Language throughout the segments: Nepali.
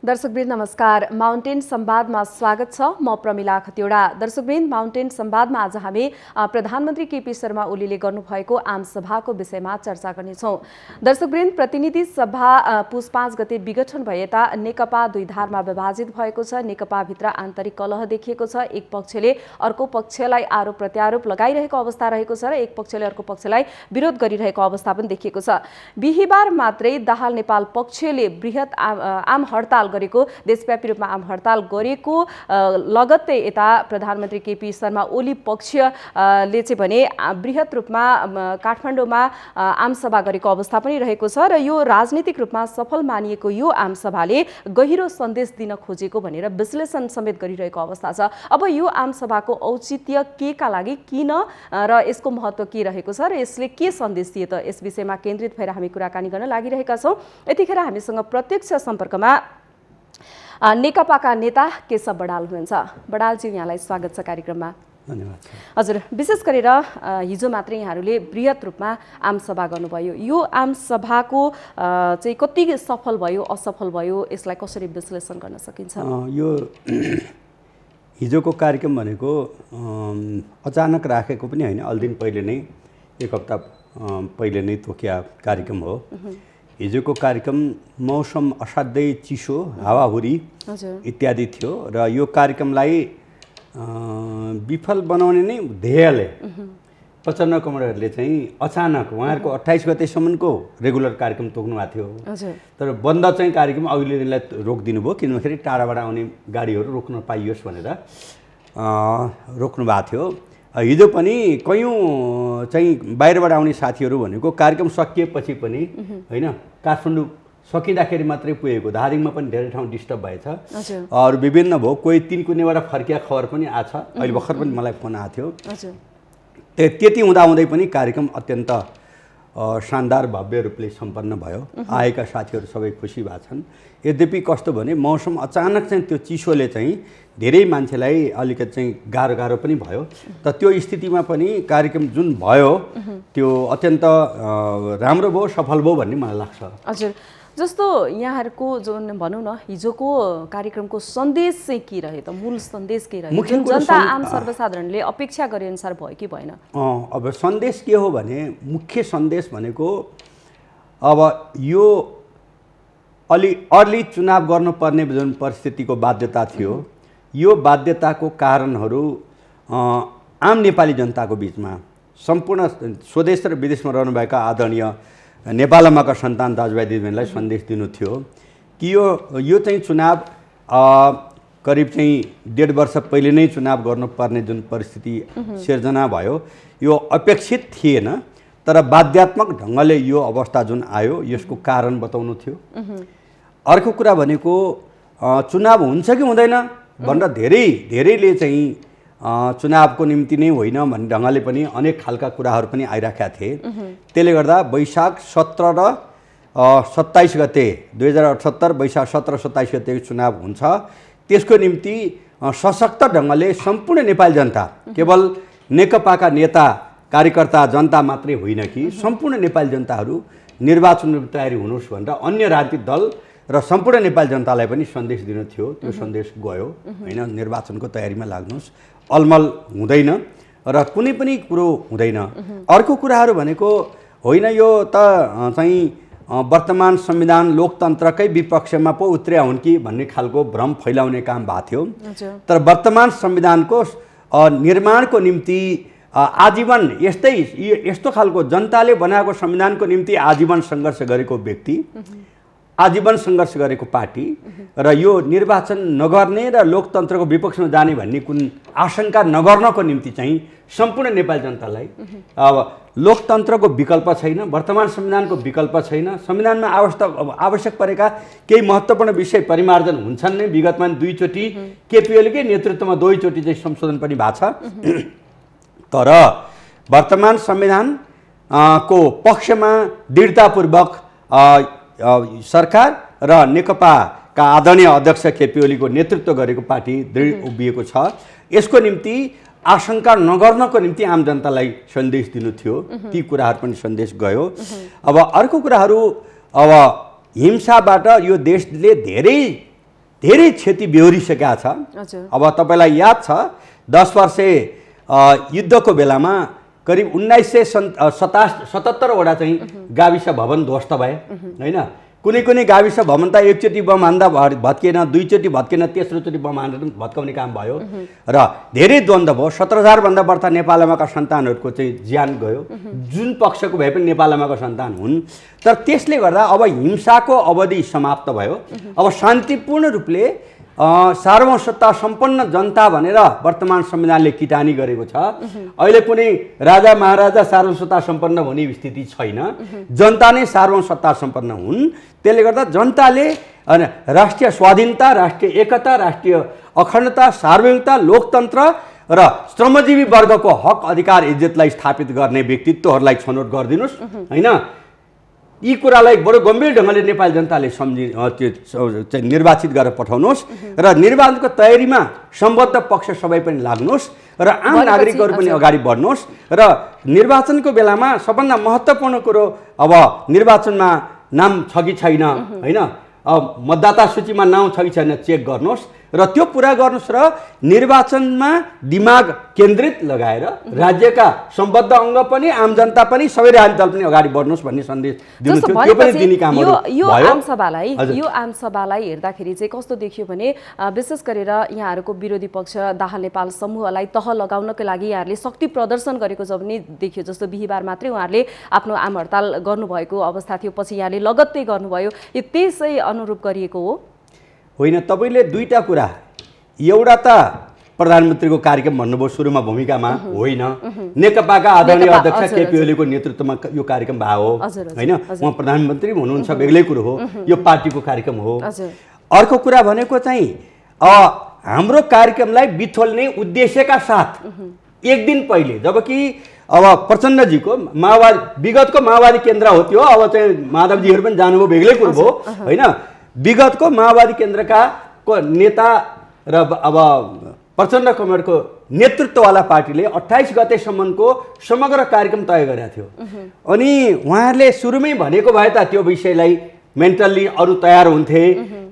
दर्शकवृन्द नमस्कार। माउन्टेन संवादमा स्वागत छ। म प्रमिला खतिवडा। दर्शकवृन्द, माउन्टेन संवादमा आज हामी प्रधानमन्त्री केपी शर्मा ओलीले गर्नुभएको आमसभाको विषयमा चर्चा गर्नेछौँ। दर्शकवृन्द, प्रतिनिधि सभा पुस 5 गते विघटन भए यता नेकपा दुई धारमा विभाजित भएको छ। नेकपाभित्र आन्तरिक कलह देखिएको छ। एक पक्षले अर्को पक्षलाई आरोप प्रत्यारोप लगाइरहेको अवस्था रहेको छ र एक पक्षले अर्को पक्षलाई विरोध गरिरहेको अवस्था पनि देखिएको छ। बिहीबार मात्रै दाहाल नेपाल पक्षले बृहत आम हडताल गरेको, देशव्यापी रूपमा आम हडताल गरेको लगत्तै यता प्रधानमन्त्री केपी शर्मा ओली पक्षले चाहिँ भने बृहत रूपमा काठमाडौँमा आमसभा गरेको अवस्था पनि रहेको छ र यो राजनीतिक रूपमा सफल मानिएको यो आमसभाले गहिरो सन्देश दिन खोजेको भनेर विश्लेषण समेत गरिरहेको अवस्था छ। अब यो आमसभाको औचित्य केका लागि, किन र यसको महत्त्व के रहेको छ र यसले के सन्देश दिए त, यस विषयमा केन्द्रित भएर हामी कुराकानी गर्न लागिरहेका छौँ। यतिखेर हामीसँग प्रत्यक्ष सम्पर्कमा नेकपाका नेता केशव बडाल हुनुहुन्छ। बडालजी, यहाँलाई स्वागत छ कार्यक्रममा। धन्यवाद। हजुर, विशेष गरेर हिजो मात्रै यहाँहरूले बृहत रूपमा आमसभा गर्नुभयो। यो आमसभाको चाहिँ कति सफल भयो, असफल भयो, यसलाई कसरी विश्लेषण गर्न सकिन्छ? यो हिजोको कार्यक्रम भनेको अचानक राखेको पनि होइन, अलि दिन पहिले नै, एक हप्ता पहिले नै तोकिया कार्यक्रम हो। हिजोको कार्यक्रम मौसम असाध्यै चिसो, हावाहुरी इत्यादि थियो र यो कार्यक्रमलाई विफल बनाउने नै ध्येयले प्रचण्ड कमरेडले चाहिँ अचानक उहाँहरूको 28 गतेसम्मको रेगुलर कार्यक्रम तोक्नु भएको थियो। तर बन्द चाहिँ कार्यक्रम अहिलेलाई रोकिदिनु भयो, किनभने टाढाबाट आउने गाडीहरू रोक्न पाइयोस् भनेर रोक्नु भएको थियो। हिजो पनि कयौँ चाहिँ बाहिरबाट आउने साथीहरू भनेको कार्यक्रम सकिएपछि पनि होइन, काठमाडौँ सकिँदाखेरि मात्रै पुगेको, धादिङमा पनि धेरै ठाउँ डिस्टर्ब भएछ। अरू विभिन्न भयो, कोही तिनकुनेबाट फर्किया खबर पनि आएको छ। अहिले भर्खर पनि मलाई फोन आएको थियो। त्यति हुँदाहुँदै पनि कार्यक्रम अत्यन्त शानदार भव्य रूपले सम्पन्न भयो। आएका साथीहरू सबै खुसी भएको छन्। यद्यपि कस्तो भने मौसम अचानक चाहिँ त्यो चिसोले चाहिँ धेरै मान्छेलाई अलिकति चाहिँ गाह्रो पनि भयो। त त्यो स्थितिमा पनि कार्यक्रम जुन भयो त्यो अत्यन्त राम्रो भयो, सफल भयो भन्ने मलाई लाग्छ। हजुर, जस्तो यहाँहरूको जुन भनौँ न हिजोको कार्यक्रमको सन्देश चाहिँ के रह्यो त? मूल सन्देश के रह्यो? जनता आम सर्वसाधारणले अपेक्षा गरे अनुसार भयो कि भएन? अब सन्देश के हो भने, मुख्य सन्देश भनेको अब यो अलि अर्ली चुनाव गर्नुपर्ने जुन परिस्थितिको बाध्यता थियो, यो बाध्यताको कारणहरू आम नेपाली जनताको बिचमा, सम्पूर्ण स्वदेश र विदेशमा रहनुभएका आदरणीय नेपालमाका सन्तान दाजुभाइ दिदीबहिनीलाई सन्देश दिनु थियो कि यो चाहिँ चुनाव करिब चाहिँ 1.5 वर्ष पहिले नै चुनाव गर्नुपर्ने जुन परिस्थिति सिर्जना भयो, यो अपेक्षित थिएन। तर बाध्यात्मक ढङ्गले यो अवस्था जुन आयो, यसको कारण बताउनु थियो। अर्को कुरा भनेको चुनाव हुन्छ कि हुँदैन भनेर धेरैले चाहिँ चुनावको निम्ति नै होइन भन्ने ढङ्गले पनि अनेक खालका कुराहरू पनि आइराखेका थिए। त्यसले गर्दा वैशाख 17 र 27 गते 2078 वैशाख 17 र 27 गतेको चुनाव हुन्छ। त्यसको निम्ति सशक्त ढङ्गले सम्पूर्ण नेपाली जनता, केवल नेकपाका नेता कार्यकर्ता जनता मात्रै होइन कि सम्पूर्ण नेपाली जनताहरू निर्वाचनको तयारी हुनुहोस् भनेर अन्य राजनीतिक दल र सम्पूर्ण नेपाली जनतालाई पनि सन्देश दिनु थियो। त्यो सन्देश गयो होइन, निर्वाचनको तयारीमा लाग्नुहोस्, अलमल हुँदैन र कुनै पनि कुरो हुँदैन। अर्को कुराहरू भनेको होइन, यो त चाहिँ वर्तमान संविधान लोकतन्त्रकै विपक्षमा पो उत्रिया हुन् कि भन्ने खालको भ्रम फैलाउने काम भएको थियो। तर वर्तमान संविधानको निर्माणको निम्ति आजीवन यस्तो खालको जनताले बनाएको संविधानको निम्ति आजीवन सङ्घर्ष गरेको व्यक्ति, आजीवन सङ्घर्ष गरेको पार्टी र यो निर्वाचन नगर्ने र लोकतन्त्रको विपक्षमा जाने भन्ने कुन आशंका नगर्नको निम्ति चाहिँ सम्पूर्ण नेपाली जनतालाई अब लोकतन्त्रको विकल्प छैन, वर्तमान संविधानको विकल्प छैन, संविधानमा आवश्यक परेका केही महत्त्वपूर्ण विषय परिमार्जन हुन्छन् नै। विगतमा 2 चोटि केपी ओलीकै नेतृत्वमा 2 चोटि चाहिँ संशोधन पनि भएको छ। तर वर्तमान संविधानको पक्षमा दृढतापूर्वक सरकार र नेकपाका आदरणीय अध्यक्ष केपी ओलीको नेतृत्व गरेको पार्टी दृढ उभिएको छ। यसको निम्ति आशंका नगर्नको निम्ति आम जनतालाई सन्देश दिनु थियो। ती कुराहरू पनि सन्देश गयो। अब अर्को कुराहरू, अब हिंसाबाट यो देशले धेरै धेरै क्षति बेहोरिसकेका छ। हजुर। अब तपाईँलाई याद छ 10 वर्षे युद्धको बेलामा करिब 1977 वटा चाहिँ गाविस भवन ध्वस्त भए होइन। कुनै गाविस भवन त एकचोटि बम हान्दा भत्किएन, दुईचोटि भत्किएन, तेस्रोचोटि बम हानेर भत्काउने काम भयो र धेरै द्वन्द्व भयो। 17,000 भन्दा बढ्ता नेपालमाका सन्तानहरूको चाहिँ ज्यान गयो, जुन पक्षको भए पनि नेपालमाका सन्तान हुन्। तर त्यसले गर्दा अब हिंसाको अवधि समाप्त भयो। अब शान्तिपूर्ण रूपले सार्वभौमसत्ता सम्पन्न जनता भनेर वर्तमान संविधानले किटानी गरेको छ। अहिले कुनै राजा महाराजा सार्वभौमसत्ता सम्पन्न हुने स्थिति छैन, जनता नै सार्वभौमसत्ता सम्पन्न हुन्। त्यसले गर्दा जनताले राष्ट्रिय स्वाधीनता, राष्ट्रिय एकता, राष्ट्रिय अखण्डता, सार्वभौमिकता, लोकतन्त्र र श्रमजीवी वर्गको हक अधिकार इज्जतलाई स्थापित गर्ने व्यक्तित्वहरूलाई छनौट गरिदिनुहोस् होइन। यी कुरालाई बडो गम्भीर ढङ्गले नेपाली जनताले त्यो निर्वाचित गरेर पठाउनुहोस् र निर्वाचनको तयारीमा सम्बद्ध पक्ष सबै पनि लाग्नुहोस् र आम नागरिकहरू पनि अगाडि बढ्नुहोस्। र निर्वाचनको बेलामा सबभन्दा महत्त्वपूर्ण कुरो अब निर्वाचनमा नाम छ कि छैन होइन, मतदाता सूचीमा नाम छ कि छैन चेक गर्नुहोस् र त्यो पुरा गर्नुहोस् र निर्वाचनमा दिमाग केन्द्रित लगाएर राज्यका सम्बद्ध अङ्ग पनि आम जनता पनि सबै राजनीतिक दल पनि अगाडि बढ्नुहोस् भन्ने सन्देश दिनु थियो। त्यो पनि दिने कामहरू भयो। यो आमसभालाई हेर्दाखेरि चाहिँ कस्तो देखियो भने विशेष गरेर यहाँहरूको विरोधी पक्ष दाहाल नेपाल समूहलाई तह लगाउनको लागि यहाँहरूले शक्ति प्रदर्शन गरेको छ भने देखियो। जस्तो बिहीबार मात्रै उहाँहरूले आफ्नो आम हडताल गर्नुभएको अवस्था थियो, पछि यहाँले लगत्तै गर्नुभयो। यो त्यसै अनुरूप गरिएको हो होइन? तपाईँले दुईटा कुरा, एउटा त प्रधानमन्त्रीको कार्यक्रम भन्नुभयो सुरुमा भूमिकामा, होइन नेकपाका आदरणीय अध्यक्ष केपी ओलीको नेतृत्वमा यो कार्यक्रम भयो होइन। उहाँ प्रधानमन्त्री हुनुहुन्छ बेग्लै कुरो हो, यो पार्टीको कार्यक्रम हो। अर्को कुरा भनेको चाहिँ हाम्रो कार्यक्रमलाई बिथोल्ने उद्देश्यका साथ एक दिन पहिले, जबकि अब प्रचण्डजीको माओवादी विगतको माओवादी केन्द्र हो त्यो, अब चाहिँ माधवजीहरू पनि जानुभयो बेग्लै कुरो हो होइन। विगतको माओवादी केन्द्रका नेता र अब प्रचण्ड कमरेडको नेतृत्ववाला पार्टीले 28 गतेसम्मको समग्र कार्यक्रम तय गरेका थियो। अनि उहाँहरूले सुरुमै भनेको भए त त्यो विषयलाई मेन्टल्ली अरू तयार हुन्थे,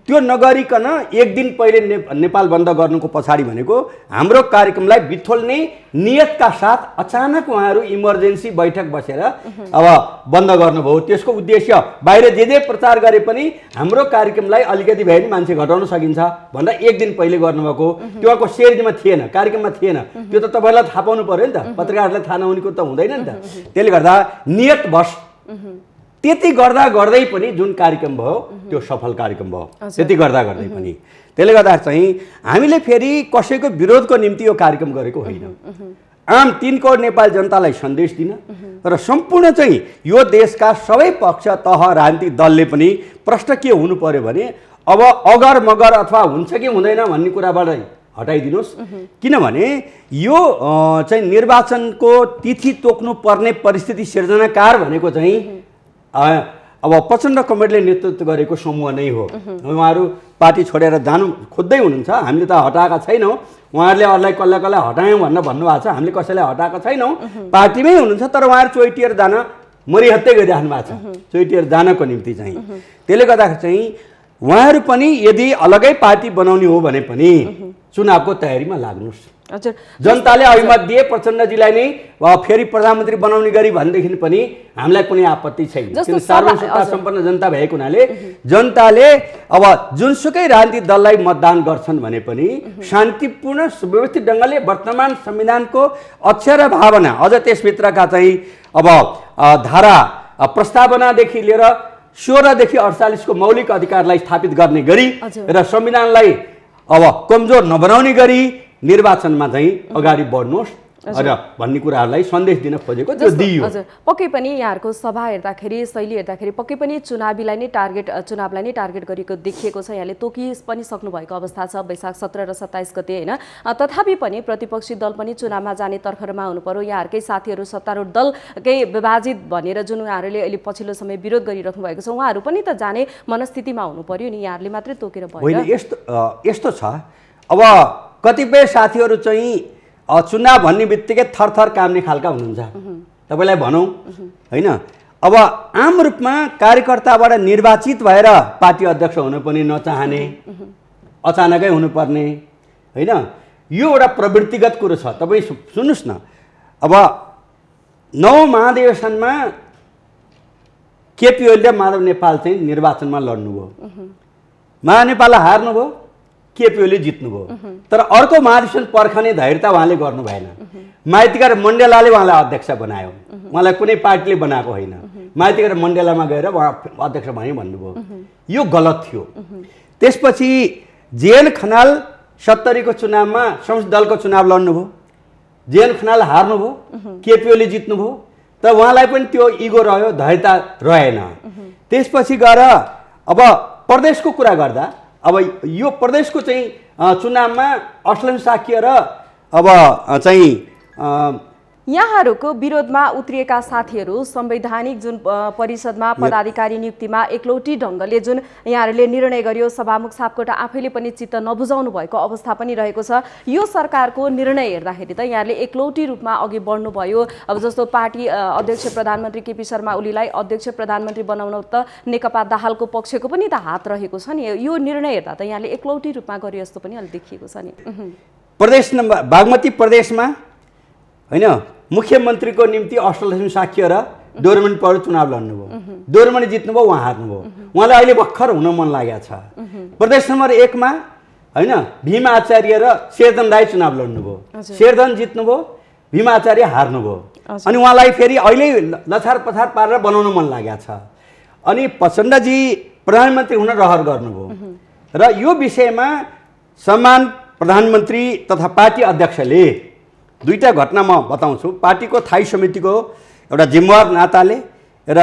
त्यो नगरिकन एक दिन पहिले नेपाल बन्द गर्नुको पछाडि भनेको हाम्रो कार्यक्रमलाई बिथोल्ने नियतका साथ अचानक उहाँहरू इमर्जेन्सी बैठक बसेर अब बन्द गर्नुभयो। त्यसको उद्देश्य बाहिर जे प्रचार गरे पनि हाम्रो कार्यक्रमलाई अलिकति भए पनि मान्छे घटाउन सकिन्छ भन्दा एक दिन पहिले गर्नुभएको, त्यो सेरीमा थिएन, कार्यक्रममा थिएन। त्यो त तपाईँलाई थाहा पाउनु पर्यो नि त, पत्रकारहरूलाई थाहा नहुनेको त हुँदैन नि त। त्यसले गर्दा नियतवश त्यति गर्दा गर्दै पनि जुन कार्यक्रम भयो त्यो सफल कार्यक्रम भयो, त्यति गर्दा गर्दै पनि। त्यसले गर्दा चाहिँ हामीले फेरि कसैको विरोधको निम्ति यो कार्यक्रम गरेको होइन। आम 3 करोड नेपाली जनतालाई सन्देश दिन र सम्पूर्ण चाहिँ यो देशका सबै पक्ष तह राजनीतिक दलले पनि प्रश्न के हुनु पर्यो भने अब अगर मगर अथवा हुन्छ कि हुँदैन भन्ने कुराबाट हटाइदिनुहोस्। किनभने यो चाहिँ निर्वाचनको तिथि तोक्नु पर्ने परिस्थिति सिर्जनाकार भनेको चाहिँ अब प्रचण्ड कमरेडले नेतृत्व गरेको समूह नै हो। उहाँहरू पार्टी छोडेर जानु खोज्दै हुनुहुन्छ, हामीले त हटाएका छैनौँ। उहाँहरूले अरूलाई कसलाई कसलाई हटायौँ भनेर भन्नुभएको छ, हामीले कसैलाई हटाएका छैनौँ, पार्टीमै हुनुहुन्छ। तर उहाँहरू चोइटिएर जान मरिहत्तै गरिराख्नु भएको छ, चोइटिएर जानको निम्ति चाहिँ। त्यसले गर्दाखेरि चाहिँ उहाँहरू पनि यदि अलगै पार्टी बनाउने हो भने पनि चुनावको तयारीमा लाग्नुहोस्। जनताले अभिमत दिए प्रचण्डजीलाई नै फेरि प्रधानमन्त्री बनाउने गरी भनेदेखि पनि हामीलाई कुनै आपत्ति छैन। किन सार्वभौमसत्ता सम्पन्न जनता भएको हुनाले जनताले अब जुनसुकै राजनीतिक दललाई मतदान गर्छन् भने पनि शान्तिपूर्ण सुव्यवस्थित ढङ्गले वर्तमान संविधानको अक्षर र भावना अझ त्यसभित्रका चाहिँ अब धारा प्रस्तावनादेखि लिएर 16 देखि 48 को मौलिक अधिकारलाई स्थापित गर्ने गरी र संविधानलाई अब कमजोर नबनाउने गरी निर्वाचनमा चाहिँ अगाडि बढ्नुहोस् र भन्ने कुराहरूलाई सन्देश दिन खोजेको त्यो दियो। हजुर, पक्कै पनि यहाँहरूको सभा हेर्दाखेरि, शैली हेर्दाखेरि पक्कै पनि चुनावलाई नै टार्गेट गरेको देखिएको छ। यहाँले तोकी पनि सक्नु भएको अवस्था छ वैशाख 17 र 27 गते होइन। तथापि पनि प्रतिपक्षी दल पनि चुनावमा जाने तर्खरमा हुनु पर्यो। यहाँहरूकै साथीहरू सत्तारूढ दलकै विभाजित भनेर जुन उहाँहरूले अहिले पछिल्लो समय विरोध गरिराख्नु भएको छ, उहाँहरू पनि त जाने मनस्थितिमा हुनु पर्यो नि, यहाँहरूले मात्रै तोकेर भयो होइन। यस्तो छ, अब कतिपय साथीहरू चाहिँ चुनाव भन्ने बित्तिकै थरथर काम्ने खालका हुनुहुन्छ, तपाईँलाई भनौँ होइन। अब आम रूपमा कार्यकर्ताबाट निर्वाचित भएर पार्टी अध्यक्ष हुन पनि नचाहने, अचानकै हुनुपर्ने होइन, यो एउटा प्रवृत्तिगत कुरो छ। तपाईँ सुन्नुहोस् न, अब 9 महाधिवेशनमा केपी ओलीले माधव नेपाल चाहिँ निर्वाचनमा लड्नुभयो, माधव नेपाललाई हार्नुभयो, केपी ओली जित्नुभयो। तर अर्को महाधिवेशन पर्खने धैर्यता उहाँले गर्नु भएन। माइतीका र मण्डेलाले उहाँलाई अध्यक्ष बनायो, उहाँलाई कुनै पार्टीले बनाएको होइन। माइतीका र मण्डेलामा गएर उहाँ अध्यक्ष भने भन्नुभयो, यो गलत थियो। त्यसपछि जेएन खनाल 70 को चुनावमा संसदीय दलको चुनाव लड्नुभयो, जेएन खनाल हार्नुभयो, केपी ओली जित्नुभयो। तर उहाँलाई पनि त्यो इगो रह्यो, धैर्यता रहेन। त्यसपछि गएर अब प्रदेशको कुरा गर्दा अब यो प्रदेशको चाहिँ चुनावमा असलन साक्य र अब चाहिँ यहाँहरूको विरोधमा उत्रिएका साथीहरू संवैधानिक जुन परिषदमा पदाधिकारी नियुक्तिमा एकलौटी ढङ्गले जुन यहाँहरूले निर्णय गरियो, सभामुख सापकोटा आफैले पनि चित्त नबुझाउनु भएको अवस्था पनि रहेको छ। यो सरकारको निर्णय हेर्दाखेरि त यहाँले एकलौटी रूपमा अघि बढ्नुभयो। अब जस्तो पार्टी अध्यक्ष प्रधानमन्त्री केपी शर्मा ओलीलाई अध्यक्ष प्रधानमन्त्री बनाउन त नेकपा दाहालको पक्षको पनि त हात रहेको छ नि। यो निर्णय हेर्दा त यहाँले एकलौटी रूपमा गरे जस्तो पनि अलि देखिएको छ नि। प्रदेश नम्बर बागमती प्रदेशमा होइन, मुख्यमन्त्रीको निम्ति अष्टलक्ष्मी साक्य र डोरमणि पौडेल चुनाव लड्नुभयो, डोरमणि जित्नुभयो, उहाँ हार्नुभयो। उहाँलाई अहिले भर्खर हुन मन लागेको छ। प्रदेश नम्बर 1 मा होइन, भीम आचार्य र शेरधन राई चुनाव लड्नुभयो, शेरधन जित्नुभयो, भीम आचार्य हार्नुभयो। अनि उहाँलाई फेरि अहिले लछार पछार पारेर बनाउन मन लागेको छ। अनि प्रचण्डजी प्रधानमन्त्री हुन रहर गर्नुभयो। र यो विषयमा सम्मान प्रधानमन्त्री तथा पार्टी अध्यक्षले दुईटा घटना म बताउँछु। पार्टीको थाई समितिको एउटा जिम्मेवार नाताले र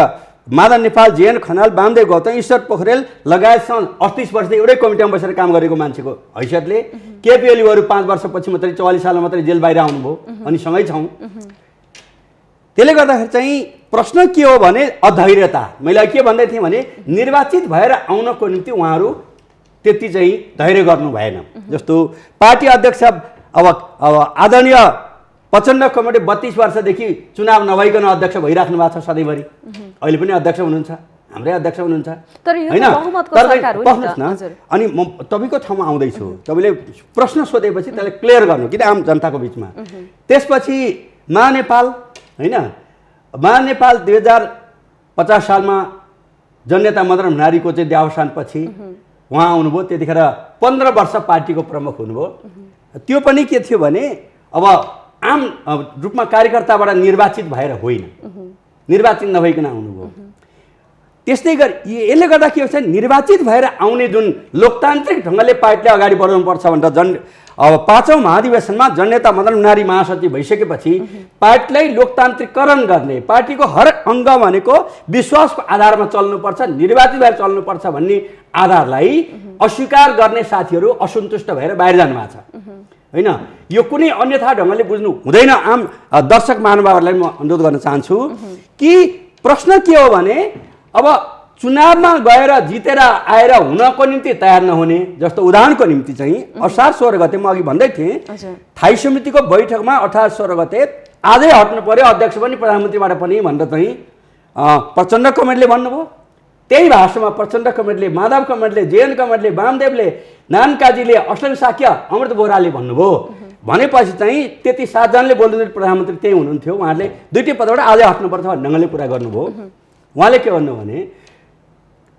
माधव नेपाल, जेएन खनाल, वामदेव गौतम, ईश्वर पोखरेल लगायत 38 वर्षदेखि एउटै कमिटीमा बसेर काम गरेको मान्छेको हैसियतले केपी ओलीहरू 5 वर्षपछि मात्रै 44 सालमा मात्रै जेल बाहिर आउनुभयो अनि सँगै छौँ। त्यसले गर्दाखेरि चाहिँ प्रश्न के हो भने अधैर्यता। मैले के भन्दै थिएँ भने निर्वाचित भएर आउनको निम्ति उहाँहरू त्यति चाहिँ धैर्य गर्नु भएन। जस्तो पार्टी अध्यक्ष अब आदरणीय प्रचण्ड कमरेडले 32 वर्षदेखि चुनाव नभइकन अध्यक्ष भइराख्नु भएको छ सधैँभरि। अहिले पनि अध्यक्ष हुनुहुन्छ, हाम्रै अध्यक्ष हुनुहुन्छ होइन। पढ्नुहोस् न। अनि म तपाईँको ठाउँमा आउँदैछु, तपाईँले प्रश्न सोधेपछि त्यसलाई क्लियर गर्नु किन आम जनताको बिचमा। त्यसपछि महानेपाल होइन, महानेपाल 2050 सालमा जननेता मदन भण्डारीको चाहिँ देहावसानपछि उहाँ आउनुभयो। त्यतिखेर 15 वर्ष पार्टीको प्रमुख हुनुभयो। त्यो पनि के थियो भने अब आम रूपमा कार्यकर्ताबाट निर्वाचित भएर होइन, निर्वाचित नभइकन आउनुभयो। त्यस्तै गरी यसले गर्दा के हुन्छ, निर्वाचित भएर आउने जुन लोकतान्त्रिक ढङ्गले पार्टीले अगाडि बढाउनुपर्छ भनेर अब 5औं महाधिवेशनमा जननेता मदन भण्डारी महासचिव भइसकेपछि पार्टीलाई लोकतान्त्रिकरण गर्ने, पार्टीको हरेक अङ्ग भनेको विश्वासको आधारमा चल्नुपर्छ, निर्वाचित भएर चल्नुपर्छ भन्ने आधारलाई अस्वीकार गर्ने साथीहरू असन्तुष्ट भएर बाहिर जानुभएको छ होइन। यो कुनै अन्यथा ढङ्गले बुझ्नु हुँदैन। आम दर्शक महानुभावहरूलाई म अनुरोध गर्न चाहन्छु कि प्रश्न के हो भने अब चुनावमा गएर जितेर आएर हुनको निम्ति तयार नहुने। जस्तो उदाहरणको निम्ति चाहिँ असार 16 गते म अघि भन्दै थिएँ, थाई समितिको बैठकमा 18 16 गते आजै हट्नु पर्यो अध्यक्ष पनि प्रधानमन्त्रीबाट पनि भनेर चाहिँ प्रचण्ड कमरेडले भन्नुभयो। त्यही भाषामा प्रचण्ड कमरेडले, माधव कमरेडले, जेएन कमरेडले, वामदेवले, नारायण काजीले, असलन साक्य, अमृत बोहराले भन्नुभयो। भनेपछि चाहिँ त्यति 7 जनाले बोल्नु प्रधानमन्त्री त्यही हुनुहुन्थ्यो। उहाँहरूले दुईटै पदबाट आजै हट्नुपर्छ भन्ने ढङ्गले कुरा गर्नुभयो। उहाँले के भन्नु भने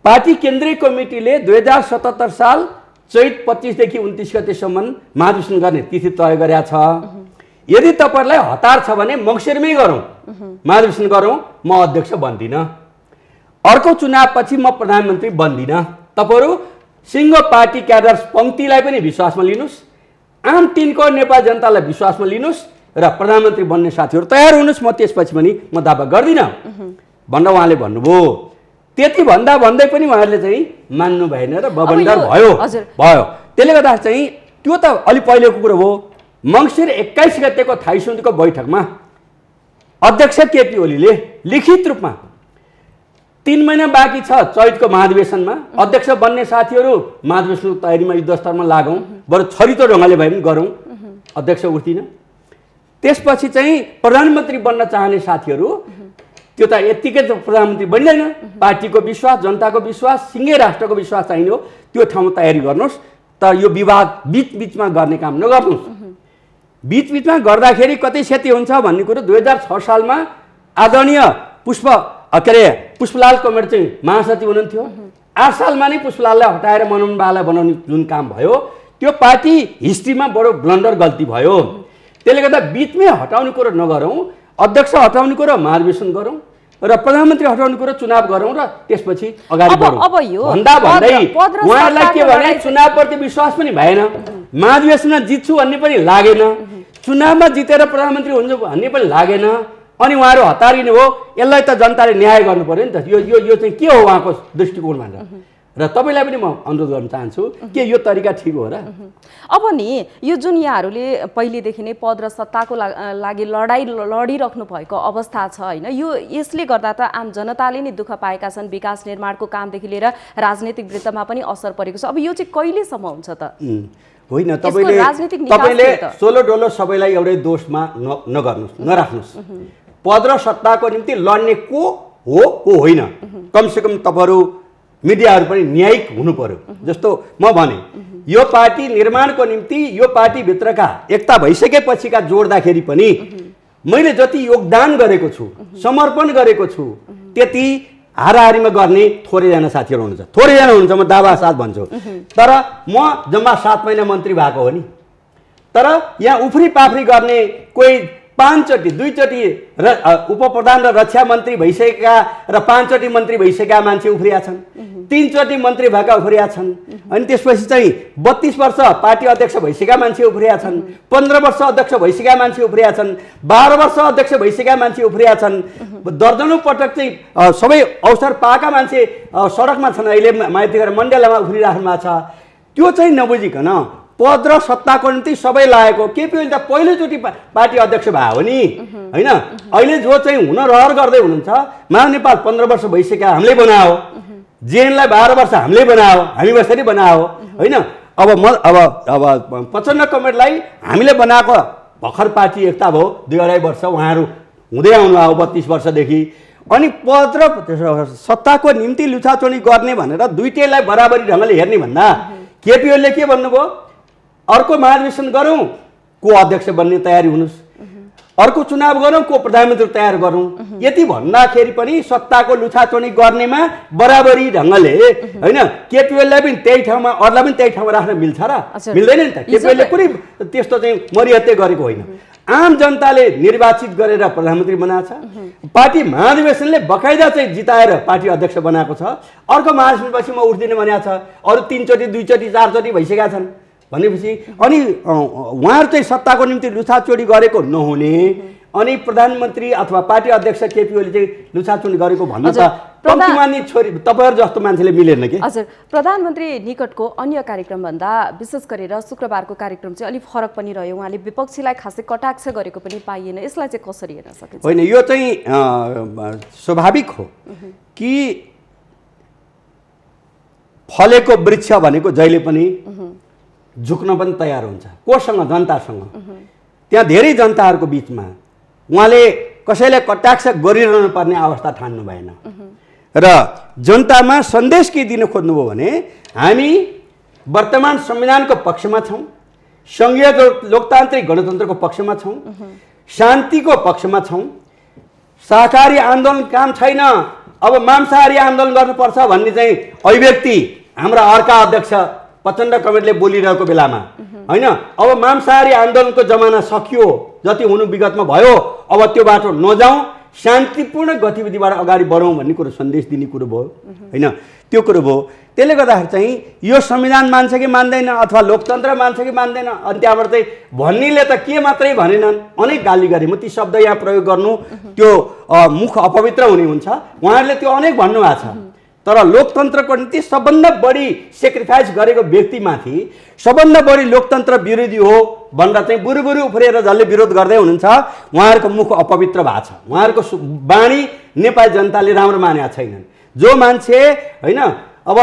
पार्टी केन्द्रीय कमिटीले 2077 साल चैत 25 देखि 29 गतेसम्म महाधिवेशन गर्ने तिथि तय गरेका छ। यदि तपाईँहरूलाई हतार छ भने मङ्सिरमै गरौँ, महाधिवेशन गरौँ, म अध्यक्ष बन्दिनँ। अर्को चुनावपछि म प्रधानमन्त्री बन्दिनँ। तपाईँहरू सिङ्गो पार्टी क्याडर पङ्क्तिलाई पनि विश्वासमा लिनुहोस्, आम टिनको नेपाल जनतालाई विश्वासमा लिनुहोस् र प्रधानमन्त्री बन्ने साथीहरू तयार हुनुहोस्, म त्यसपछि पनि म दावा गर्दिनँ भनेर उहाँले भन्नुभयो। त्यति भन्दा भन्दै पनि उहाँहरूले चाहिँ मान्नु भएन र बबन्डर भयो। त्यसले गर्दा चाहिँ त्यो त अलि पहिलेको कुरो हो। मङ्सिर 21 गतेको थाई समितिको बैठकमा अध्यक्ष केपी ओलीले लिखित रूपमा 3 महिना बाँकी छ चैतको महाधिवेशनमा, अध्यक्ष बन्ने साथीहरू महाधिवेशनको तयारीमा युद्धस्तरमा लागौँ, बरु छरितो ढङ्गले भए पनि गरौँ, अध्यक्ष उठ्दिन। त्यसपछि चाहिँ प्रधानमन्त्री बन्न चाहने साथीहरू त्यो त यत्तिकै त प्रधानमन्त्री बन्दैन, पार्टीको विश्वास, जनताको विश्वास, सिङ्गै राष्ट्रको विश्वास चाहिने हो, त्यो ठाउँमा तयारी गर्नुहोस्। तर यो विवाद बिचबिचमा गर्ने काम नगर्नुहोस्। बिचबिचमा गर्दाखेरि कतै क्षति हुन्छ भन्ने कुरो 2006 सालमा आदरणीय पुष्पलाल कमेर चाहिँ महासचिव हुनुहुन्थ्यो। 8 सालमा नै पुष्पलाललाई हटाएर मनमोहन बालालाई बनाउने जुन काम भयो त्यो पार्टी हिस्ट्रीमा बडो ब्लन्डर गल्ती भयो। त्यसले गर्दा बिचमै हटाउने कुरो नगरौँ, अध्यक्ष हटाउने कुरो महाधिवेशन गरौँ र प्रधानमन्त्री हटाउने कुरो चुनाव गरौँ र त्यसपछि अगाडि बढौँ भन्दा भन्दै उहाँहरूलाई के भने चुनावप्रति विश्वास पनि भएन, महाधिवेशनमा जित्छु भन्ने पनि लागेन, चुनावमा जितेर प्रधानमन्त्री हुन्छ भन्ने पनि लागेन, अनि उहाँहरू हतारिनु हो। यसलाई त जनताले न्याय गर्नु पर्यो नि त। यो चाहिँ के हो उहाँको दृष्टिकोण भनेर र तपाईँलाई पनि म अनुरोध गर्न चाहन्छु के यो तरिका ठिक हो र? अब नि यो जुन यहाँहरूले पहिलेदेखि नै पद र सत्ताको लागि लडिराख्नु भएको अवस्था छ होइन, यो यसले गर्दा त आम जनताले नै दुःख पाएका छन्। विकास निर्माणको कामदेखि लिएर राजनीतिक वृत्तमा पनि असर परेको छ। अब यो चाहिँ कहिलेसम्म हुन्छ त? होइन, तपाईँले सोलो डोलो सबैलाई एउटै दोषमा नगर्नुहोस्, नराख्नुहोस्। पद र सत्ताको निम्ति लड्ने को हो को होइन, कमसेकम तपाईँहरू मिडियाहरू पनि न्यायिक हुनु पर्यो। जस्तो म भने यो पार्टी निर्माणको निम्ति यो पार्टीभित्रका एकता भइसकेपछिका जोड्दाखेरि पनि मैले जति योगदान गरेको छु, समर्पण गरेको छु, त्यति हाराहारीमा गर्ने थोरैजना साथीहरू हुनुहुन्छ, थोरैजना हुनुहुन्छ, म दावा साथ भन्छु। तर म जम्मा 7 महिना मन्त्री भएको हो नि। तर यहाँ उफ्री पाफ्री गर्ने कोही 5 चोटि 2 चोटि उप प्रधान र रक्षा मन्त्री भइसकेका र 5 चोटि मन्त्री भइसकेका मान्छे उफ्रिया छन्, 3 चोटि मन्त्री भएका उफ्रिया छन्, अनि त्यसपछि चाहिँ 32 वर्ष पार्टी अध्यक्ष भइसकेका मान्छे उफ्रिया छन्, 15 वर्ष अध्यक्ष भइसकेका मान्छे उफ्रिया छन्, 12 वर्ष अध्यक्ष भइसकेका मान्छे उफ्रिया छन्, दर्जनौं पटक चाहिँ सबै अवसर पाएका मान्छे सडकमा छन्। अहिले माइतीघर मण्डलमा उफ्रिराख्नु भएको छ। त्यो चाहिँ नबुझिकन पद र सत्ताको निम्ति सबै लागेको। केपी ओली त पहिलोचोटि पार्टी अध्यक्ष भयो नि होइन। अहिले जो चाहिँ हुन रहर गर्दै हुनुहुन्छ, महानेपाल 15 वर्ष भइसक्यो, हामीले बनायो, जेएनलाई 12 वर्ष हामीले बनायो, हामी बसेरै बनायो होइन। अब प्रचण्ड कमेरलाई हामीले बनाएको भर्खर पार्टी एकता भयो, 2-2.5 वर्ष उहाँहरू हुँदै आउनु भयो 32 वर्षदेखि। अनि पद र सत्ताको निम्ति लुछाचोरी गर्ने भनेर दुईटैलाई बराबरी ढङ्गले हेर्ने भन्दा केपी ओलीले के भन्नुभयो, अर्को महाधिवेशन गरौँ, को अध्यक्ष बन्ने तयारी हुनुहोस्, अर्को चुनाव गरौँ, को प्रधानमन्त्री तयार गरौँ। यति भन्दाखेरि पनि सत्ताको लुछाचोरी गर्नेमा बराबरी ढङ्गले होइन, केपी ओलीलाई पनि त्यही ठाउँमा, अरूलाई पनि त्यही ठाउँमा राख्न मिल्छ र? मिल्दैन नि त। केपी ओलीले कुनै त्यस्तो चाहिँ मरिहत्ते गरेको होइन। आम जनताले निर्वाचित गरेर प्रधानमन्त्री बनाएको छ, पार्टी महाधिवेशनले बकाइदा चाहिँ जिताएर पार्टी अध्यक्ष बनाएको छ। अर्को महाधिवेशनपछि म उठ्दिनँ भनेको छ, अरू 3 चोटि 2 चोटि 4 चोटि भइसकेका छन् भनेपछि अनि उहाँहरू चाहिँ सत्ताको निम्ति लुछाचोरी गरेको नहुने, अनि प्रधानमन्त्री अथवा पार्टी अध्यक्ष केपी ओली चाहिँ लुछाचोरी गरेको भन्नु त कम्तीमानी छोरी तपाईँहरू जस्तो मान्छेले मिलेन कि? हजुर, प्रधानमन्त्री निकटको अन्य कार्यक्रमभन्दा विशेष गरेर शुक्रबारको कार्यक्रम चाहिँ अलिक फरक पनि रह्यो। उहाँले विपक्षीलाई खासै कटाक्ष गरेको पनि पाइएन। यसलाई चाहिँ कसरी हेर्न सकिन्छ? होइन, यो चाहिँ स्वाभाविक हो कि फलेको वृक्ष भनेको जहिले पनि झुक्न पनि तयार हुन्छ। कोसँग? जनतासँग। त्यहाँ धेरै जनताहरूको बिचमा उहाँले कसैलाई कटाक्ष गरिरहनु पर्ने अवस्था ठान्नु भएन र जनतामा सन्देश के दिन खोज्नुभयो भने हामी वर्तमान संविधानको पक्षमा छौँ, सङ्घीय लोकतान्त्रिक गणतन्त्रको पक्षमा छौँ, शान्तिको पक्षमा छौँ, शाकाहारी आन्दोलन काम छैन, अब मांसाहारी आन्दोलन गर्नुपर्छ भन्ने चाहिँ अभिव्यक्ति हाम्रा अर्का अध्यक्ष प्रचण्ड कमेरले बोलिरहेको बेलामा होइन, अब मांसाहारी आन्दोलनको जमाना सकियो, जति हुनु विगतमा भयो, अब त्यो बाटो नजाउँ, शान्तिपूर्ण गतिविधिबाट अगाडि बढौँ भन्ने कुरो सन्देश दिने कुरो भयो होइन। त्यो कुरो भयो। त्यसले गर्दाखेरि चाहिँ यो संविधान मान्छ कि मान्दैन अथवा लोकतन्त्र मान्छ कि मान्दैन, अनि त्यहाँबाट चाहिँ भन्नेले त के मात्रै भनेनन्, अनेक गाली गरे। म ती शब्द यहाँ प्रयोग गर्नु त्यो मुख अपवित्र हुने हुन्छ। उहाँहरूले त्यो अनेक भन्नुभएको छ। तर लोकतन्त्रको निम्ति सबभन्दा बढी सेक्रिफाइस गरेको व्यक्तिमाथि सबभन्दा बढी लोकतन्त्र विरोधी हो भनेर चाहिँ बुरुबुरु उफ्रिएर जसले विरोध गर्दै हुनुहुन्छ उहाँहरूको मुख अपवित्र भएको छ। उहाँहरूको बाणी नेपाली जनताले राम्रो मानेका छैनन्। जो मान्छे होइन अब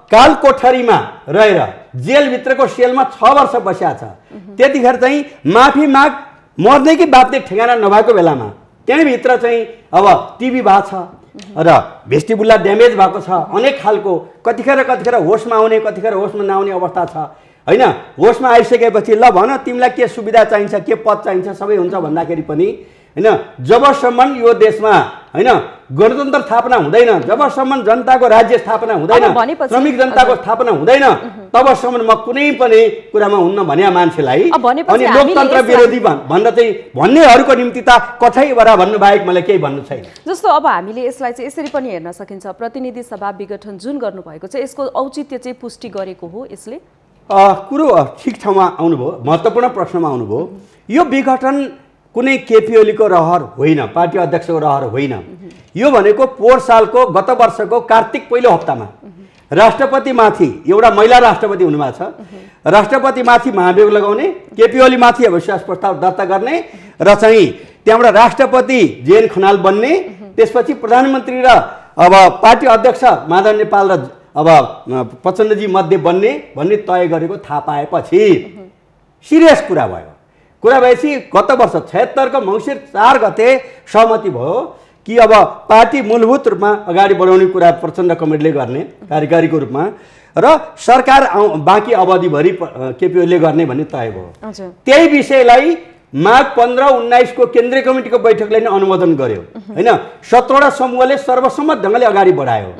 काल कोठरीमा रहेर जेलभित्रको सेलमा 6 वर्ष बसेको छ, त्यतिखेर चाहिँ माफी माग मर्ने कि बाप्ने ठेगाना नभएको बेलामा त्यहीँभित्र चाहिँ अब टिभी भएको छ र भेस्टिबुलर ड्यामेज भएको छ, अनेक खालको कतिखेर होसमा आउने कतिखेर होसमा नआउने अवस्था छ। होइन होसमा आइसकेपछि ल भन तिमीलाई के सुविधा चाहिन्छ के पद चाहिन्छ सबै हुन्छ भन्दाखेरि पनि होइन जबसम्म यो देशमा होइन गणतन्त्र स्थापना हुँदैन जबसम्म जनताको राज्य स्थापना हुँदैन श्रमिक जनताको स्थापना हुँदैन तबसम्म म कुनै पनि कुरामा हुन्न भन्ने मान्छेलाई अनि लोकतन्त्र विरोधी भन्न चाहिँ भन्नेहरूको निम्ति त कठै बरा भन्नु बाहेक मलाई केही भन्नु छैन। जस्तो अब हामीले यसलाई चाहिँ यसरी पनि हेर्न सकिन्छ प्रतिनिधि सभा विघटन जुन गर्नुभएको छ यसको औचित्य चाहिँ पुष्टि गरेको हो यसले कुरो ठिक ठाउँमा आउनुभयो महत्त्वपूर्ण प्रश्नमा आउनुभयो। यो विघटन कुनै केपी ओलीको रहर होइन पार्टी अध्यक्षको रहर होइन यो भनेको पोहोर सालको गत वर्षको कार्तिक पहिलो हप्तामा राष्ट्रपतिमाथि एउटा महिला राष्ट्रपति हुनुभएको छ राष्ट्रपतिमाथि महाभियोग लगाउने केपी ओलीमाथि अविश्वास प्रस्ताव दर्ता गर्ने र चाहिँ त्यहाँबाट राष्ट्रपति जेएन खनाल बन्ने त्यसपछि प्रधानमन्त्री र अब पार्टी अध्यक्ष माधव नेपाल र अब प्रचण्डजी मध्ये बन्ने भन्ने तय गरेको थाहा पाएपछि सिरियस कुरा भयो। कुरा भएपछि गत वर्ष 76 को मङ्सिर 4 गते सहमति भयो कि अब पार्टी मूलभूत रूपमा अगाडि बढाउने कुरा प्रचण्ड कमिटीले गर्ने कार्यकारीको रूपमा र सरकार बाँकी अवधिभरि केपी ओलीले गर्ने भन्ने तय भयो। त्यही विषयलाई माघ 15-19 को केन्द्रीय कमिटीको बैठकले नै अनुमोदन गर्यो होइन 17वटा समूहले सर्वसम्मत ढङ्गले अगाडि बढायो।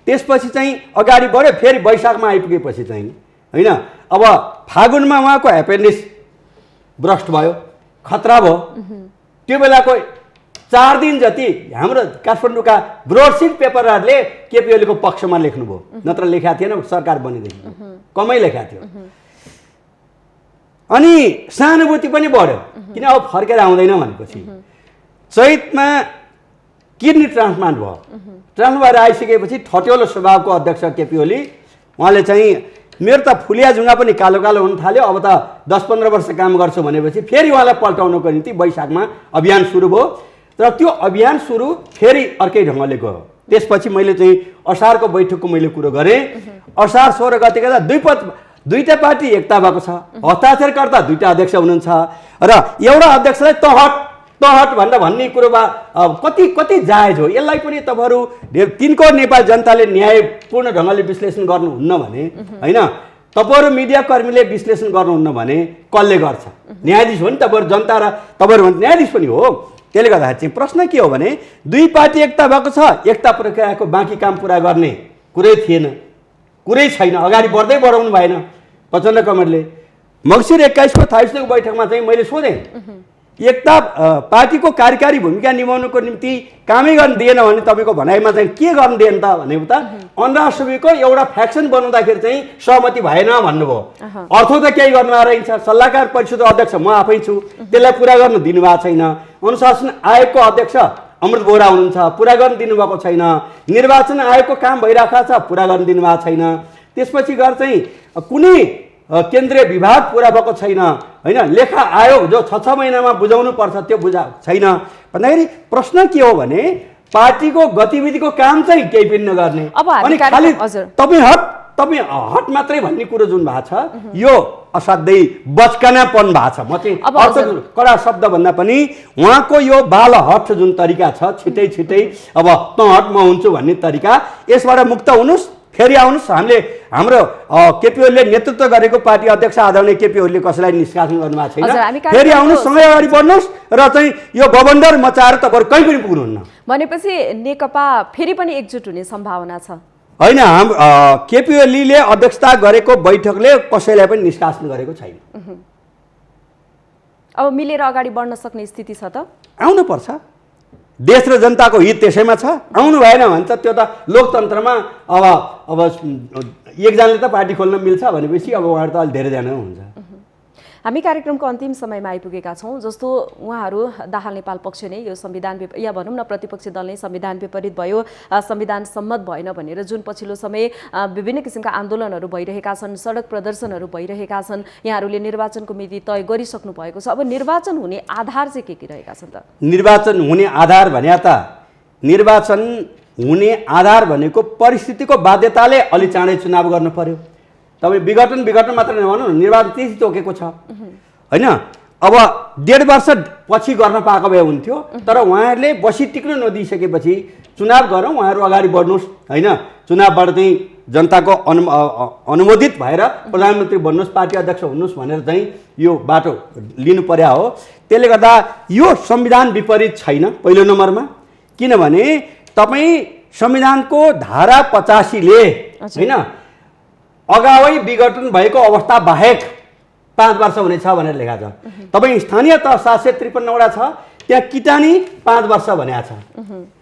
त्यसपछि चाहिँ अगाडि बढ्यो फेरि वैशाखमा आइपुगेपछि चाहिँ होइन अब फागुनमा उहाँको एपेन्डिक्स ब्रस्ट भयो खतरा भयो त्यो बेलाको 4 दिन जति हाम्रो काठमाडौँका ब्रोडसिट पेपरहरूले केपी ओलीको पक्षमा लेख्नुभयो नत्र लेखेका थिएन सरकार बनेदेखि कमै लेखेका थियो। अनि सहानुभूति पनि बढ्यो किन अब फर्केर आउँदैन भनेपछि चैतमा किडनी ट्रान्सप्लान्ट भयो ट्रान्सप्लान्ट भएर आइसकेपछि ठट्यौलो स्वभावको अध्यक्ष केपी ओली उहाँले चाहिँ मेरो त फुलिया जुङ्गा पनि कालो कालो हुन थाल्यो अब त 10-15 वर्ष काम गर्छु भनेपछि फेरि उहाँलाई पल्टाउनको निम्ति वैशाखमा अभियान सुरु भयो र त्यो अभियान सुरु फेरि अर्कै ढङ्गले गयो। त्यसपछि मैले चाहिँ असारको बैठकको मैले कुरो गरेँ असार 16 गते गर्दा दुईटा पार्टी एकता भएको छ हस्ताक्षरकर्ता दुईटा अध्यक्ष हुनुहुन्छ र एउटा अध्यक्षलाई तहट भनेर भन्ने कुरोमा कति कति जायज हो यसलाई पनि तपाईँहरू तिनको नेपाल जनताले न्यायपूर्ण ढङ्गले विश्लेषण गर्नुहुन्न भने होइन तपाईँहरू मिडियाकर्मीले विश्लेषण गर्नुहुन्न भने कसले गर्छ न्यायाधीश हो नि तपाईँहरू जनता र तपाईँहरू न्यायाधीश पनि हो। त्यसले गर्दाखेरि चाहिँ प्रश्न के हो भने दुई पार्टी एकता भएको छ एकता प्रक्रियाको बाँकी काम पुरा गर्ने कुरै थिएन कुरै छैन अगाडि बढाउनु भएन प्रचण्ड कमिटीले। मङ्सिर 21 को 28 बैठकमा चाहिँ मैले सोधेँ एकता पार्टीको कार्यकारी भूमिका निभाउनुको निम्ति कामै गर्न दिएन भने तपाईँको भनाइमा चाहिँ के गर्न दिएन त भनेको त अन्राष्ट्रविको एउटा फ्याक्सन बनाउँदाखेरि चाहिँ सहमति भएन भन्नुभयो। अर्थ त केही गर्नु रहन्छ सल्लाहकार परिषदको अध्यक्ष म आफै छु त्यसलाई पुरा गर्न दिनुभएको छैन अनुशासन आयोगको अध्यक्ष अमृत बोहरा हुनुहुन्छ पुरा गर्न दिनुभएको छैन निर्वाचन आयोगको काम भइरहेको छ पुरा गर्न दिनुभएको छैन त्यसपछि गएर चाहिँ कुनै केन्द्रीय विभाग पुरा भएको छैन होइन लेखा आयोग जो 6 महिनामा बुझाउनु पर्छ त्यो छैन भन्दाखेरि प्रश्न के हो भने पार्टीको गतिविधिको काम चाहिँ केही पनि नगर्ने अनि खालि तपाईँ हट मात्रै भन्ने कुरो जुन भएको छ यो असाध्यै बचकनापन भएको छ। म चाहिँ अर्थ कडा शब्द भन्दा पनि उहाँको यो बाल हट जुन तरिका छ छिटै अब त हट म हुन्छु भन्ने तरिका यसबाट मुक्त हुनुहोस् फेरि आउनुहोस् हामीले हाम्रो केपी ओलीले नेतृत्व गरेको पार्टी अध्यक्ष आदरणीय केपी ओलीले कसैलाई निष्कासन गर्नुभएको छैन फेरि आउनुहोस् सँगै अगाडि बढ्नुहोस् र चाहिँ यो बबन्डर मचाएर तपाईँहरू कहीँ पनि पुग्नुहुन्न भनेपछि नेकपा फेरि पनि एकजुट हुने सम्भावना छ होइन केपी ओलीले अध्यक्षता गरेको बैठकले कसैलाई पनि निष्कासन गरेको छैन। अब मिलेर अगाडि बढ्न सक्ने स्थिति छ त आउनुपर्छ देश र जनताको हित त्यसैमा छ आउनु भएन भने त त्यो त लोकतन्त्रमा अब एकजनाले त पार्टी खोल्न मिल्छ भनेपछि अब उहाँहरू त अलि धेरैजना हुन्छ। हामी कार्यक्रमको अन्तिम समयमा आइपुगेका छौँ जस्तो उहाँहरू दाहाल नेपाल पक्ष नै यो संविधान या भनौँ न प्रतिपक्षी दल नै संविधान विपरीत भयो संविधान सम्मत भएन भनेर जुन पछिल्लो समय विभिन्न किसिमका आन्दोलनहरू भइरहेका छन् सडक प्रदर्शनहरू भइरहेका छन् यहाँहरूले निर्वाचनको मिति तय गरिसक्नु भएको छ अब निर्वाचन हुने आधार चाहिँ के रहेका छन् त निर्वाचन हुने आधार भने त निर्वाचन हुने आधार भनेको परिस्थितिको बाध्यताले अलि चाँडै चुनाव गर्नु पर्यो तपाईँ विघटन मात्र नभन्नु निर्वाचन त्यही तोकेको छ होइन अब 1.5 वर्ष पछि गर्न पाएको भए हुन्थ्यो, तर उहाँहरूले बसी टिक्न नदिइसकेपछि चुनाव गरौँ, उहाँहरू अगाडि बढ्नुहोस् होइन, चुनावबाट चाहिँ जनताको अनुमोदित भएर प्रधानमन्त्री बन्नुहोस्, पार्टी अध्यक्ष हुनुहोस् भनेर चाहिँ यो बाटो लिनु पर्या हो। त्यसले गर्दा यो संविधान विपरीत छैन पहिलो नम्बरमा, किनभने तपाईँ संविधानको धारा 85 ले होइन अगावै विघटन भएको अवस्था बाहेक 5 वर्ष हुनेछ भनेर लेखा छ। तपाईँ स्थानीय तह 753 वटा छ, त्यहाँ किटानी 5 वर्ष भनेको छ,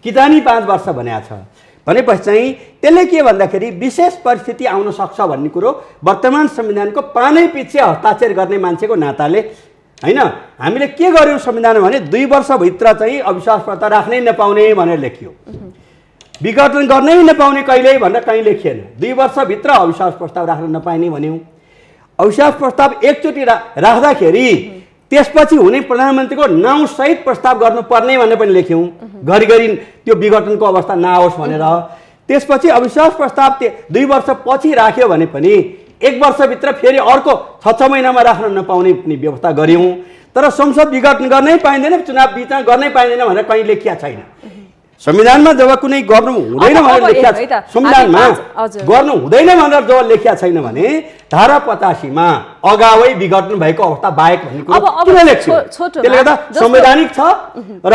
किटानी 5 वर्ष भनेको छ भनेपछि चाहिँ त्यसले के भन्दाखेरि विशेष परिस्थिति आउन सक्छ भन्ने कुरो वर्तमान संविधानको पानै पछि हस्ताक्षर गर्ने मान्छेको नाताले होइन हामीले के गर्यौँ संविधानमा भने 2 वर्षभित्र चाहिँ अविश्वास प्रस्ताव राख्नै नपाउने भनेर लेखियो, विघटन गर्नै नपाउने कहिल्यै भनेर कहीँ लेखिएन, 2 वर्षभित्र अविश्वास प्रस्ताव राख्न नपाइने भन्यौँ। अविश्वास प्रस्ताव एकचोटि राख्दाखेरि त्यसपछि हुने प्रधानमन्त्रीको नाउँसहित प्रस्ताव गर्नुपर्ने भनेर पनि लेख्यौँ, घरिघरि त्यो विघटनको अवस्था नआओस् भनेर। त्यसपछि अविश्वास प्रस्ताव 2 वर्ष पछि राख्यो भने पनि 1 वर्षभित्र फेरि अर्को 6 महिनामा राख्न नपाउने पनि व्यवस्था गऱ्यौँ। तर संसद विघटन गर्नै पाइँदैन, चुनाव बिचमा गर्नै पाइँदैन भनेर कहीँ लेखिया छैन। संविधानमा जब कुनै गर्नु हुँदैन भनेर लेखिया छ, संविधानमा गर्नु हुँदैन भनेर जब लेखिया छैन भने धारा 85 मा अगावै विघटन भएको अवस्था बाहेक भन्ने कुरो किन लेख्छौँ? त्यसले गर्दा संवैधानिक छ र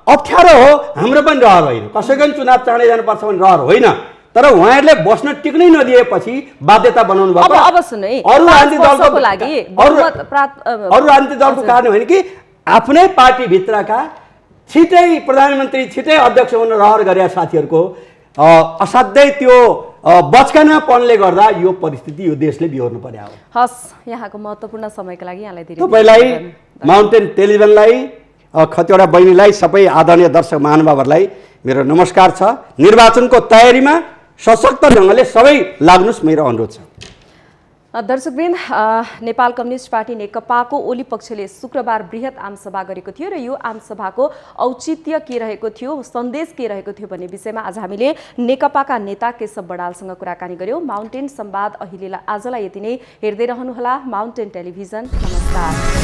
अप्ठ्यारो हो, हाम्रो पनि रहर होइन, कसैको पनि चुनाव चाँडै जानुपर्छ भने रहर होइन, तर उहाँहरूले बस्न टिक्नै नदिएपछि बाध्यता बनाउनु भएको। अरू राजनीतिक दलको कारण होइन कि आफ्नै पार्टीभित्रका छिटै प्रधानमन्त्री छिटै अध्यक्ष हुन रहर गरेका साथीहरूको असाध्यै त्यो बचकानापनले गर्दा यो परिस्थिति यो देशले बिहोर्नु पर्यो। हस्, यहाँको महत्त्वपूर्ण समयको लागि यहाँलाई धेरै तपाईँलाई, माउन्टेन टेलिभिजनलाई, खतिवडा बहिनीलाई, सबै आदरणीय दर्शक महानुभावहरूलाई मेरो नमस्कार छ। निर्वाचनको तयारीमा सशक्त ढङ्गले सबै लाग्नुहोस्, मेरो अनुरोध छ। दर्शकवृन्द, नेपाल कम्युनिस्ट पार्टी नेकपाको ओली पक्षले शुक्रबार बृहत आमसभा गरेको थियो र यो आमसभाको औचित्य के रहेको थियो, सन्देश के रहेको थियो भन्ने विषयमा आज हामीले नेकपाका नेता केशव बडालसँग कुराकानी गर्यौँ। माउन्टेन संवाद आजलाई यति नै। हेर्दै रहनुहोला माउन्टेन टेलिभिजन। नमस्कार।